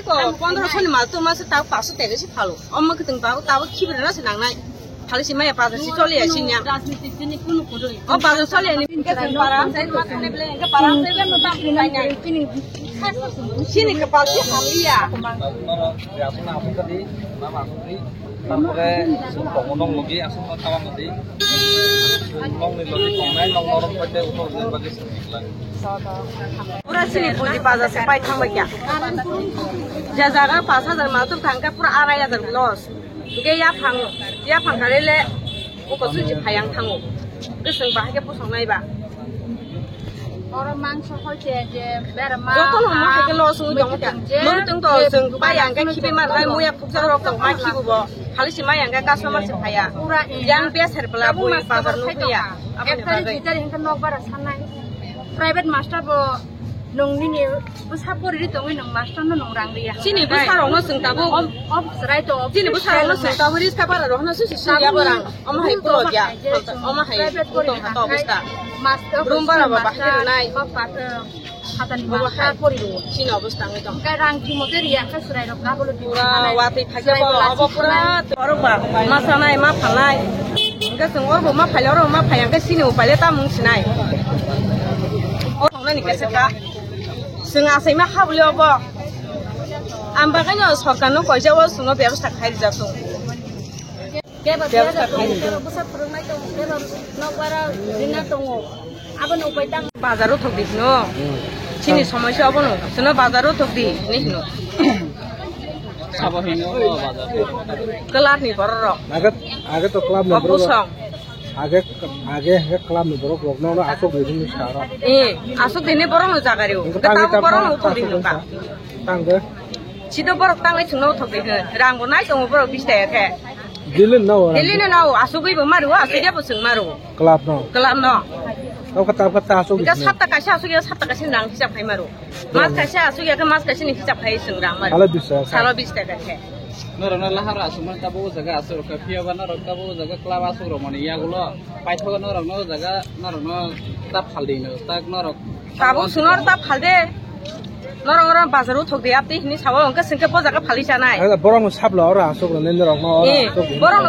ko 1500 ma tu ma se ta 500 টাকা সে ভালো অম্মা কে তুমি বাবু তাও খিবরে না সে নাংনাই ভালো সে মায়া বাজার সে চলে আসি না রাজনীতি তিনি কোন কোন ও বাজার চলে নি কে পারা সাই মা নে বলে কে পারা সাই বে মত আপনি নাই নাই তিনি sini kepal si halia asuna asun tadi nama asun tadi tampure pengundang lagi asun tawang tadi long ni lagi pemain long orang pada utor dan bagi sekilan pura sini puji bazar sampai thang lagi jazaga 5000 ma tu thangka pura 2000 loss ke ya phang kare le ko ko su ji phayang thango ke sing ba ke pusong nai ba orang mangsa hoje je berma joto lo ma ke lo su jong ja mo tung to sing ba yang ke khibe ma lai mo ya phuksa rok tong ma khibu bo khali si ma yang ke customer si phaya yang be ser bla boi bazar no ya apne bazar jitar hingka nok bara sanai private master bo nong ni busa pori to nong master no nong rang ria sini busa rong no sing ta bo ob serai to sini busa rong no sing ta bo ris ka bara rong no su si ya borang om hai ko ya om hai ko to ha to busta master room bara ba bahir nai bapak hatan bawa pori ro sini obsta ngai to ka rang ki mote ria ka serai ro ka bolo pura wati thake bo obo pura tor ba ma sanai ma phalai ka sing or bo ma phalo ro ma phayang ka sini upale ta mung sinai o thong na ni ka se ka sing asai ma khablo bo amba ka no sorkar no koisa o suno ব্যবস্থা খাই যাসো ke ba ke busa purungai to ke ba nok bara dina tongo abon upai tang bazaro thokdi no chini সমস্যা হবো না শুনো বাজারও থকদি নিনো sabo hino bazar kelar ni bor ro आगे तो club में opusong आगे क्लब में बरो प्रॉब्लम ना आसो बिदिनो सारा asuk dene borong no jagariu ta borong no thokdi no ka tangde chido borok tangai sungno thokdi no rangbo nai tong borok 20 টাকা ke dilin na asuk goi bo maru asuk ya bo sung maru club no तो kata आसो ka 7 টাকা sha asuk ya 7 টাকা sin rang hisap hai maru mas ka sha asuk ya ka mas ka sin hisap hai sung rang maru साला 20 টাকা ke Norona lahar asuman tabu jaga asur kafiya bana rokabu jaga klab asur romani ya gulo paithoga norona jaga norona ta phaldino tak norok tabu sunor ta phalde norong bazaru thokdi apti hini sawo onka singke bojaga phali janai borong sablo ora aso ne norong no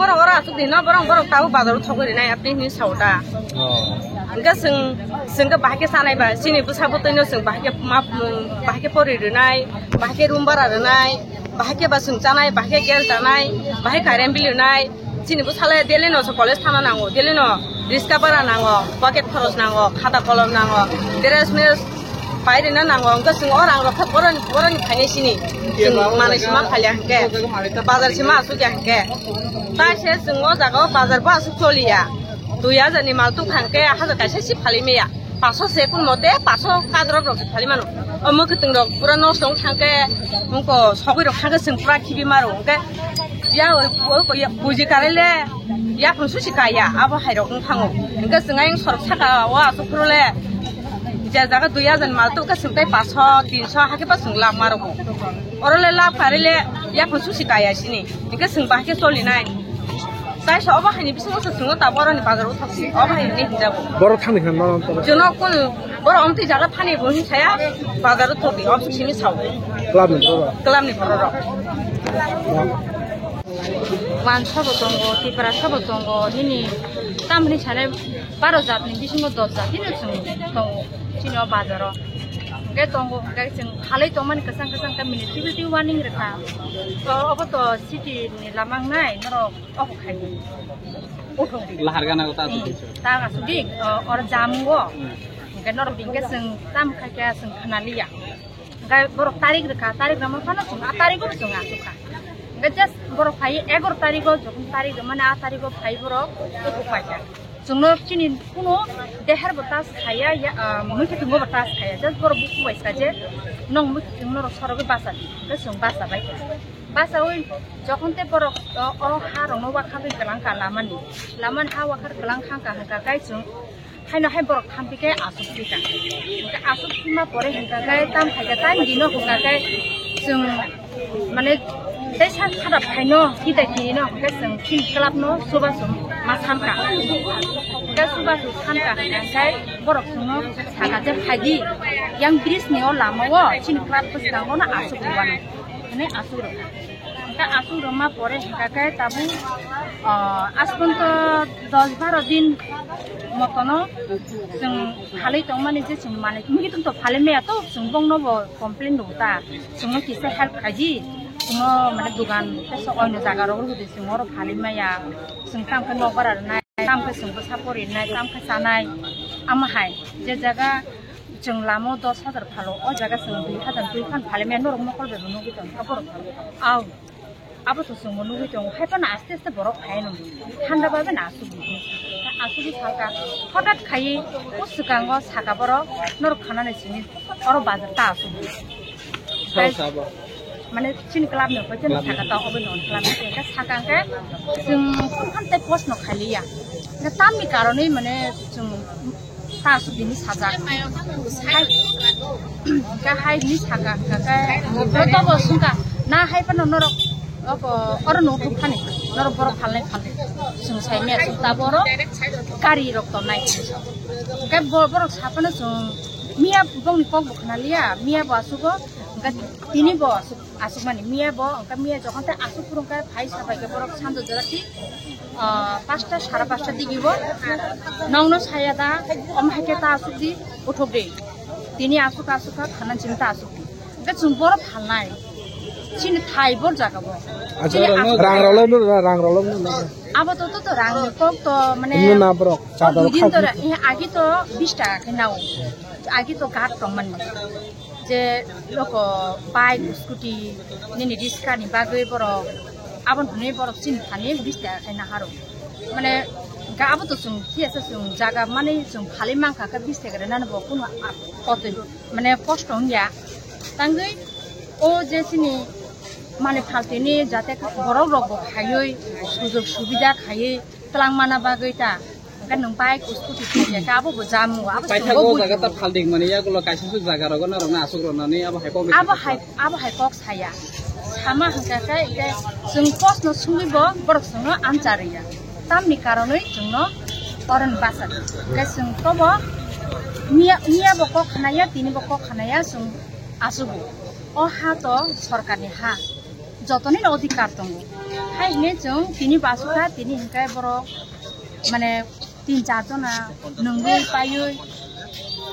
borong ora asuk dina borong tabu bazaru thokri nai apti hini sawta onka singke bahke sanai ba sini busabu toino sing bahke pori renai bahke room bara renai bahke basung janai bahke gel janai bahke karen bilunai sini busale deleno so college thana nango deleno riska bara nango pocket kharos nango khata kolom nango dress mes বাইরে না নাঙ্গো অঙ্কা Singh orang রক্ষা বরনি খাইনে সিনি মানে সিমা খালি হাঙ্কে বাজার সিমা আসু হাঙ্কে তাই সে সিং ও জাগাও বাজার বা আসু চলিয়া 2000 ni mal tu hankke 1000 kaise si phali meya 500 se kun mote 500 kadro rok phali manu omo kitung rok pura no song hankke mungko sogoi rok hankke sing pura khibi maru onke ya o ya buji karele ya phunsu sikaya abo hairok thango onke singai sorok saka wa asu prole jaga 2000 mal tu ka singtai 500 300 hake pa sing lak maru orole lak karele ya phunsu sikaya sini onke sing ba ke soli nai sai so ba hani bisu so singo ta boro ni bazar uthasi oba hani ni hinjabo boro thangni kan non to jono kun boro amti jaga thani bo hin saya bazar uthobi obsu sini saw club ni boro wan sabo tongo tipara sabo tongo hini tamni chane 12 jat ni bisingo 10 jat hini sung tongo sino bazaro ke tongo ke sing halai toman kesang ka municipality warning rekha to obo to city ni lamang nai noro obo khai lahar gana ko ta ga sudik or jamgo ke noro dingke sing tam khai ka sing khanaliya ga borok tarik rekha tarik nama khana sung tarik ko sung asuka ga just borok khai 11 tarik ko jokun tarik mana tarik ko khai borok to paja sungno chini kuno dehar batas khaya ya mukhe tungo batas khaya just bor buku baisa je nong mukhe tungno soroge basa ke sung basa bai basa oi jokhon te bor o ha rong no wa khabi galang ka laman ha wa khar galang khang ka kai chung haino hai bor khampi ke asuk tika asuk ma pore hinka kai tam khaja tan dino hunka kai sung mane desa kharap haino hidai dino ke sung tin club no subasum masamka ka subasu thanka kai borok suno saga je phaidi yang bridge ni o lama wo chin club pusnango na asuk wan এখানে আসুক Roca এটা আসুক রমা পরে হেঁকাকে তাবু আসপন তো 10-12 দিন মতনো जों फालै दं माने जे जों माने मिगि तो फालै मेया तो जों बंनो कमप्लेन दंता जों किसे हेल्प खाजि जों माने दुकान पेसो अयनो जागा रो गुदि जों और फालै माया जों कामखौ नगर आरो नाय कामखौ जों सापरि नाय कामखौ जानाय आमहाय जे जागा जों लामो 10,000 फालो अ जागा जों 2,000 फान फालै मेया नरम नखल बेबो नुगि दं सापर आव आबो तो जों नुगि दं हायपन आस्ते आस्ते बरफ खाय नं ঠান্ডা পাবে না আসুबि আসুबि सालका हठात खायि उसुगांगो सागाबरो नर खानानै सिनि अर बाजार ता असुबि माने चिन क्लाब न फैते सागा ता अबे नन क्लाब के सागांगे जों फनखानते पोस्ट न खालिया ना तामनि कारणे माने जों ता असुबिनि साजा का हायनि सागा का तबो सुगा ना हायपन नर और नो फाने नर बर फालनाय फाले जों साइमे ता बर गारि रक्त नाय का बर साफानो जों मिया बंनि पग बखनालिया मिया बासुगो का तिनि ब आसु माने मिया ब का मिया जखन ता आसु पुरंका भाई साबाय के बर सान्दो जराति 5टा 5:30 दिगिबो नावनो सायादा अमहाके ता आसुदि उठोबे तिनि आसुका खाना चिंता आसु का जों बर फालनाय चिन थाइबर जागाबो अच्छा rang rolong अब तो रांग को तो माने ना ब्रक चादर दिन तो आगे तो 20 टाका के नाव आगे तो घाट तो मन जे लोक बाइक स्कूटी नि रिक्शा नि बागै बर आबन हुने बर चिन थाने 20 टाका के ना हारो माने गाबो तो जों थियासे जों जागा माने जों फाले मांखा का 20 टाका ना न कुनु कत माने कष्ट होया तांगै ओ जेसिनि माने फालतेनि जाते बरफ रग खायै सुजुग सुबिदा खायै तलां माना बागैता का नों बाइक स्कुटी खाया गाबो जामु पाइथागो जागा ता फालदिं माने यागुलो काइसु जागा रग न रना आसुग्रनानै अब हाय कक साया सामा हंगाका इके जों प्रश्न सुनिबो बरक जोंनो आनजारिया तामनि कारनै जोंनो अरन बासा का जों तबो मिया बक खानाया तिनि बक खानाया जों आसुबो अ हा तो सरकारनि हा जतनि अधिकार दङ हायने जों तिनि बासुका तिनि हिंकाय बर माने 3-4 जना नंगै पायै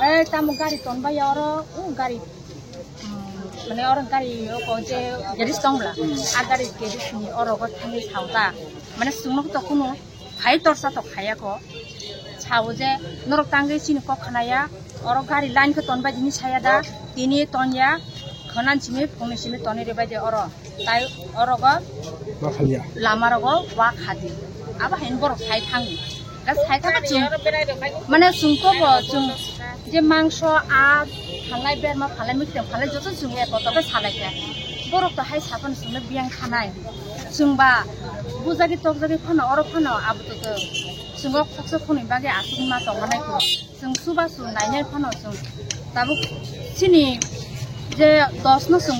ए तामु गारि तनबाय और उ गारि माने और गारि को जे गेरिस दंब्ला आ गारि गेरिसनि अरग थांनि सावदा माने सुंनो तो कुनु हाय तरसा तो खायाको छाव जे नरक तांगै सिनि क खानाया और गारि लाइन को तनबाय दिनि सायादा तिनि तनया खनान सिमे फंनि सिमे तनि रे बायदि और ताय अरग माखालिया लामारग वा खादि अब हेन बर साइ थाङो दा साइथाबा जों माने सुंतो जों जे मांस आ फालाय बेरमा फालाय मिक्ते फालाय जत जों एक तबे सालायया बरक तो हाय साफन सुनो बियां खानाय जोंबा बुजागि तगजागि फनो अर फनो आबो तो जोंगो खक्स फनि बागे आसुनि मा तंगानायखौ जों सुबासु नायनाय फनो जों दाबो सिनि जे 10 न जों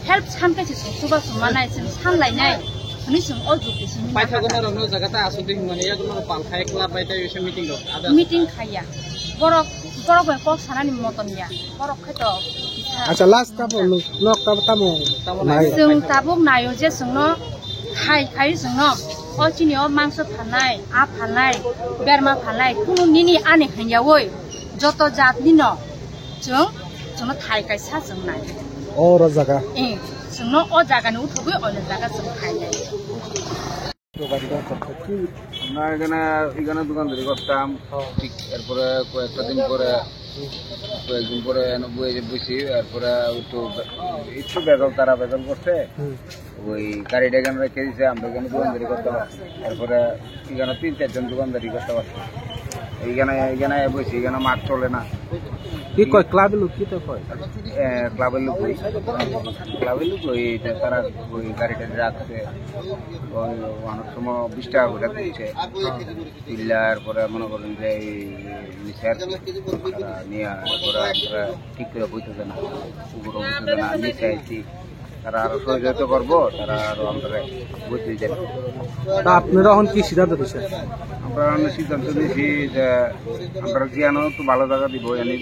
हेल्प सानखायसे जों सुबासु मानाय जों सानलायनाय नि जों अजुकेसन पाइथागो रनो जागा ता आसुदि माने यागुलो पालखाय क्लाब बायता एसे मीटिंग दं मीटिंग खाया बरक को सानानि मतनिया बरक खैतो अच्छा लास्ट ताबो नक ताबो तामो जों ताबो नायो जे जोंनो खाय जोंनो अचिनियो मांस फानाय आ फानाय बेरमा फानाय कुनु निनि आने खैयावै जत जातनि न जोंनो थाय कायसा जों नाय और जगह जोंनो अ जागानि उठबै अने जागा जों खायनाय আমরা এখানে দোকান ধরে করতাম ঠিক এরপরে কয়েকদিন পরে বসি এরপরে একটু বেগল তারা বেগল করছে ওই গাড়িটা এখানে রেখে দিছে আমরা এখানে দোকানদারি করতে পারছি এরপরে এখানে 3-4 জন দোকানদারি করতে পারছি এখানে বসি এখানে মাঠ চলে না কি কয় ক্লাবের লোক কি তো কয় ক্লাবের লোক ওই তারা ওই গাড়িটা রাখছে ওই অনেক সময় 20 টাকা করে দিচ্ছে পিল্লার পরে মনে করেন যে নিচের নিয়ে পরে আমরা ঠিক করে বইতেছে না পুকুরও বইতেছে না নিচে আইছি তারা আরো সহযোগিতা করবো, তারা আরো আমাদের বুঝতে যাবে। তা আপনারা এখন কি সিদ্ধান্ত দিচ্ছেন? আমরা সিদ্ধান্ত নিয়েছি যে আমরা জ্ঞানও একটু ভালো জায়গা দিব, এনে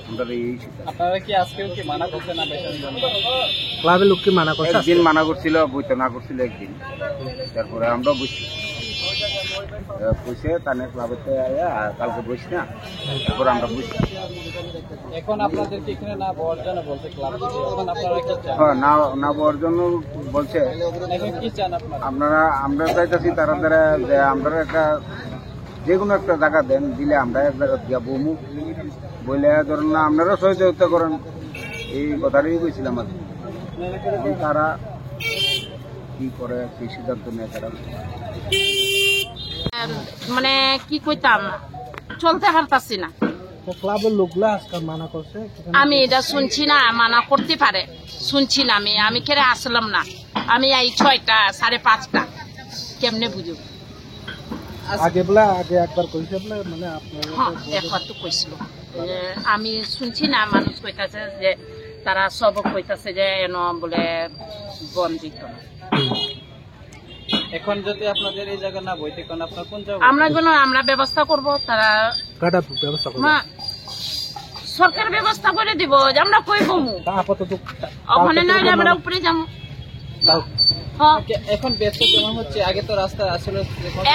আমরা এই সিদ্ধান্ত। আপনারা কি আজকেও কি মানা করছেন না বেতনের জন্য? ক্লাবের লোককে মানা করছে? একদিন মানা করছিল, বইতে না করছিল একদিন, তারপরে আমরা বুঝছি বুঝে তাহলে ক্লাবেতে কালকে বসি না, তারপরে আমরা বুঝছি। এখন আপনাদেরকে এখানে না বলার জন্য বলছে ক্লাব থেকে, এখন আপনারা কি চান? হ্যাঁ, না বলার জন্য বলছে। এখন কি চান আপনারা? আমরা চাইতেছি তারা দ্বারা যে আমরা একটা যে কোনো একটা জায়গা দেন, দিলে আমরা এক জায়গা দিয়া বমু বলে ধরুন না আপনারা সহযোগিতা করেন, এই কথাটাই বলছিলাম আর কি। তারা কি করে সেই সিদ্ধান্ত নেয় তারা। মানে কি কইতাম, চলতে পারতাছি না। ক্লাবের লোকগুলা আজকাল মানা করছে? আমি এটা শুনছি না, মানা করতে পারে, শুনছি না। আমি কেড়ে আসলাম না, আমি এই 6টা 5:30 কেমনে বুঝব? আগে একবার কইছে বলে মানে আপনারা? হ্যাঁ, একবার তো কইছিল। আমি শুনছি না, মানুষ কইতাছে যে তারা সব কইতাছে যে এন বলে বঞ্চিত। এখন যদি আপনাদের এই জায়গা না বইতে কোন আপনার কোন জায়গা? আমরা ব্যবস্থা করব, তারা কাটা ব্যবস্থা করবে? সরকার ব্যবস্থা করে দিব, যে আমরা কই বমু আপাতত ওখানে না, আমরা উপরে যাবো। এখন ব্যবসা কেমন হচ্ছে? আগে তো রাস্তা আসলে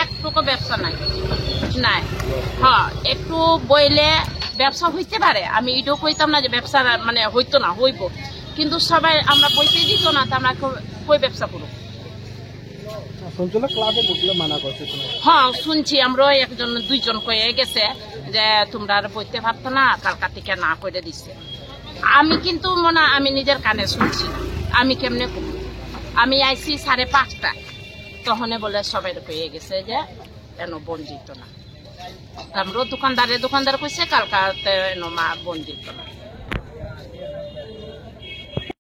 একটুকু ব্যবসা নাই। হ্যাঁ, একটু বইলে ব্যবসা হইতে পারে, আমি এটাও কইতাম না যে ব্যবসা মানে হইতো না, হইব, কিন্তু সবাই আমরা বইতে দিত না, তো আমরা কই ব্যবসা করব? ক্লাবের লোকগুলো মানা করছে? হ্যাঁ, শুনছি, আমরা 1-2জন কয়ে গেছে যে তোমরা আর বইতে পারতো না, কালকা থেকে না করে দিচ্ছে। আমি কিন্তু আমি নিজের কানে শুনছি না, আমি কেমনে করব? আমি আইছি 5:30, তখন বলে সবাই কয়ে গেছে যে এন বঞ্চিত না। আমরা দোকানদার কইছে কালকাতে এন মা বঞ্চিত না।